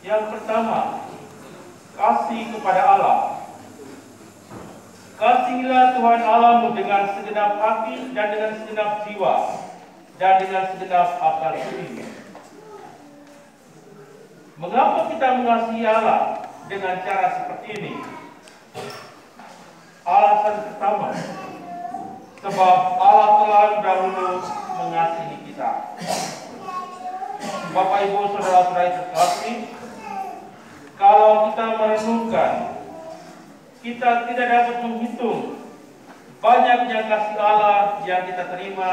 Yang pertama, kasih kepada Allah. Kasihilah Tuhan Allahmu dengan segenap hati dan dengan segenap jiwa dan dengan segenap akal budi. Mengapa kita mengasihi Allah dengan cara seperti ini? Alasan pertama, sebab Allah telah dahulu mengasihi kita. Bapak Ibu saudara-saudara terkasih, kalau kita merenungkan, kita tidak dapat menghitung banyaknya kasih Allah yang kita terima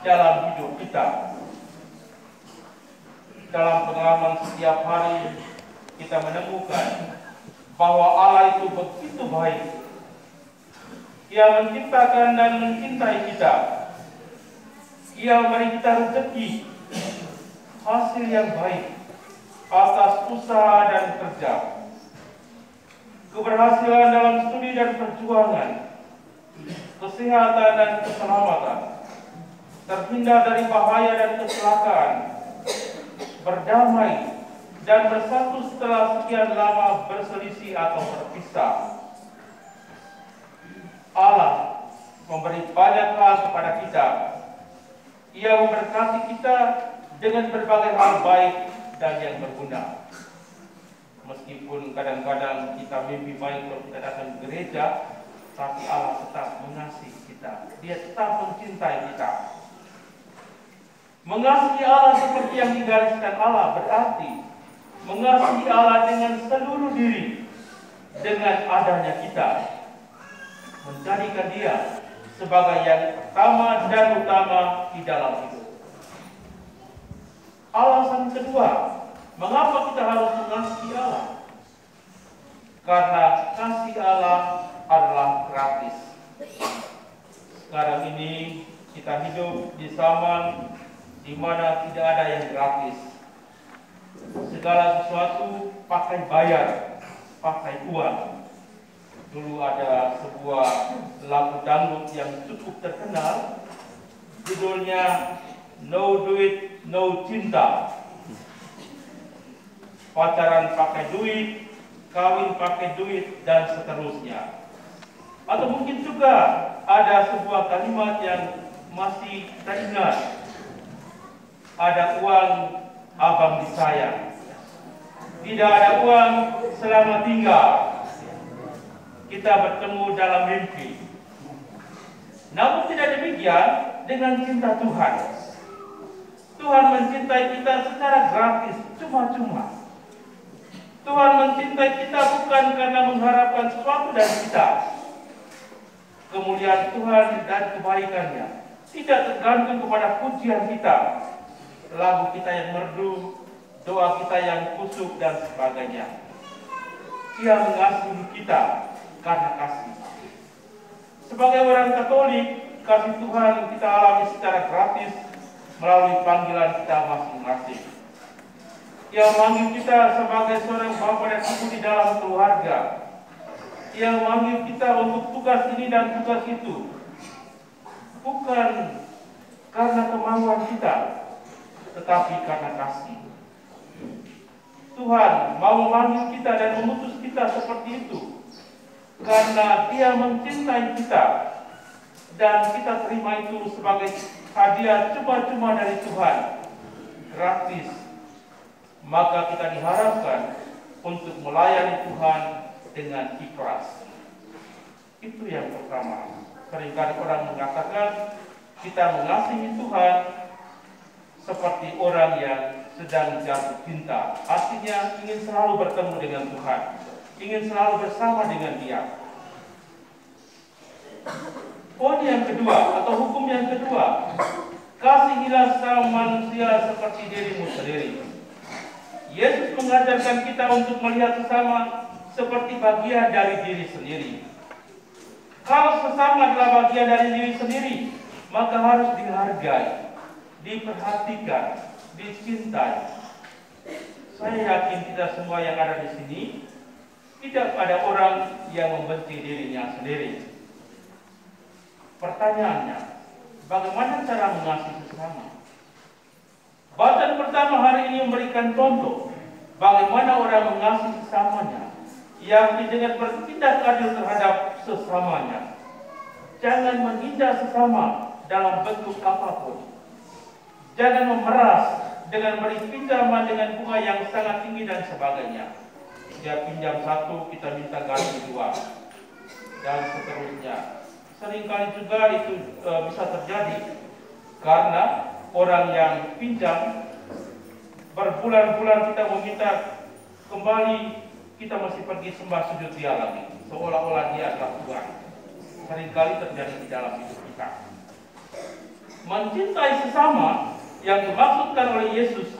dalam hidup kita. Dalam pengalaman setiap hari, kita menemukan bahwa Allah itu begitu baik. Ia menciptakan dan mencintai kita. Ia memberi kita rezeki, hasil yang baik atas usaha dan kerja, keberhasilan dalam studi dan perjuangan, kesehatan dan keselamatan, terhindar dari bahaya dan kecelakaan, berdamai dan bersatu setelah sekian lama berselisih atau berpisah. Allah memberi banyak hal kepada kita. Ia memberkati kita dengan berbagai hal baik dan yang berguna. Meskipun kadang-kadang kita mimpi baik kalau kita datang ke gereja, tapi Allah tetap mengasihi kita. Dia tetap mencintai kita. Mengasihi Allah seperti yang digariskan Allah berarti mengasihi Allah dengan seluruh diri, dengan adanya kita, menjadikan Dia sebagai yang pertama dan utama di dalam hidup. Alasan kedua, mengapa kita harus mengasihi Allah? Karena kasih Allah adalah gratis. Sekarang ini kita hidup di zaman di mana tidak ada yang gratis. Segala sesuatu pakai bayar, pakai uang. Dulu ada sebuah lagu dangdut yang cukup terkenal, judulnya No Duit, No Cinta. Pacaran pakai duit, kawin pakai duit, dan seterusnya. Atau mungkin juga ada sebuah kalimat yang masih kita ingat. Ada uang, abang disayang. Tidak ada uang, selamat tinggal. Kita bertemu dalam mimpi. Namun tidak demikian dengan cinta Tuhan. Tuhan mencintai kita secara gratis, cuma-cuma. Tuhan mencintai kita bukan karena mengharapkan sesuatu dari kita. Kemuliaan Tuhan dan kebaikannya tidak tergantung kepada pujian kita, lagu kita yang merdu, doa kita yang kusuk, dan sebagainya. Dia mengasihi kita karena kasih. Sebagai orang Katolik, kasih Tuhan kita alami secara gratis melalui panggilan kita masing-masing. Ia memanggil kita sebagai seorang bapa dan ibu di dalam keluarga. Ia memanggil kita untuk tugas ini dan tugas itu, bukan karena kemauan kita, tetapi karena kasih. Tuhan mau memanggil kita dan memutus kita seperti itu karena Dia mencintai kita, dan kita terima itu sebagai hadiah cuma-cuma dari Tuhan, gratis. Maka kita diharapkan untuk melayani Tuhan dengan ikhlas. Itu yang pertama. Seringkali orang mengatakan kita mengasihi Tuhan seperti orang yang sedang jatuh cinta. Artinya ingin selalu bertemu dengan Tuhan, ingin selalu bersama dengan Dia. Poin yang kedua atau hukum yang kedua, kasihilah sesama manusia seperti dirimu sendiri. Yesus mengajarkan kita untuk melihat sesama seperti bagian dari diri sendiri. Kalau sesama adalah bagian dari diri sendiri, maka harus dihargai, diperhatikan, dicintai. Saya yakin kita semua yang ada di sini tidak ada orang yang membenci dirinya sendiri. Pertanyaannya, bagaimana cara mengasihi sesama? Bacaan pertama hari ini memberikan contoh bagaimana orang mengasihi sesamanya, yakni dengan bertindak adil terhadap sesamanya. Jangan menghina sesama dalam bentuk apapun. Jangan memeras dengan beri pinjaman dengan bunga yang sangat tinggi dan sebagainya. Dia pinjam 1, kita minta ganti 2, dan seterusnya. Seringkali juga itu bisa terjadi karena orang yang pinjam berbulan-bulan kita meminta kembali, kita masih pergi sembah sujud dia lagi, seolah-olah dia adalah Tuhan. Seringkali terjadi di dalam hidup kita. Mencintai sesama yang dimaksudkan oleh Yesus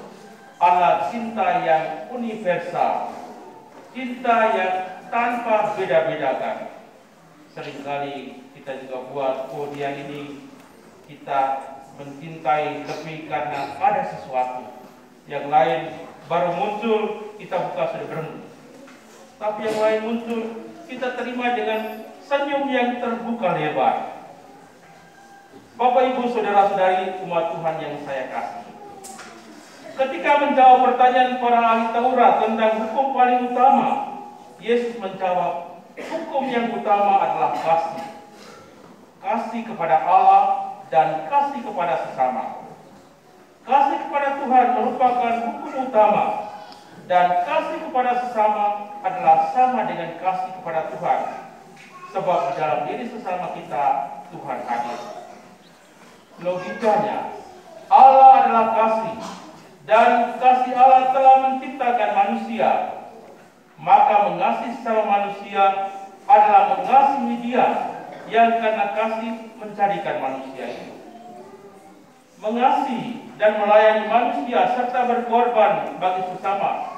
adalah cinta yang universal, cinta yang tanpa beda-bedakan. Seringkali kita juga buat, oh dia ini kita mencintai lebih karena ada sesuatu. Yang lain baru muncul, kita buka sudah berhenti. Tapi yang lain muncul, kita terima dengan senyum yang terbuka lebar. Bapak, Ibu, Saudara-saudari umat Tuhan yang saya kasih, ketika menjawab pertanyaan para ahli Taurat tentang hukum paling utama, Yesus menjawab, hukum yang utama adalah kasih. Kasih kepada Allah dan kasih kepada sesama. Kasih kepada Tuhan merupakan hukum utama, dan kasih kepada sesama adalah sama dengan kasih kepada Tuhan. Sebab di dalam diri sesama kita, Tuhan hadir. Logikanya, Allah adalah kasih, dan kasih Allah telah menciptakan manusia. Maka mengasihi sesama manusia adalah mengasihi Dia yang karena kasih menjadikan manusia itu. Mengasihi dan melayani manusia serta berkorban bagi sesama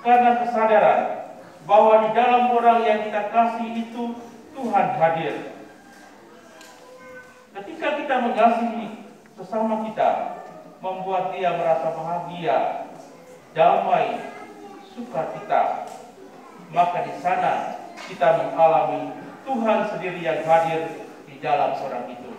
karena kesadaran bahwa di dalam orang yang kita kasih itu Tuhan hadir. Ketika kita mengasihi sesama kita, membuat dia merasa bahagia, damai, sukacita, maka di sana kita mengalami Tuhan sendiri yang hadir di dalam orang itu.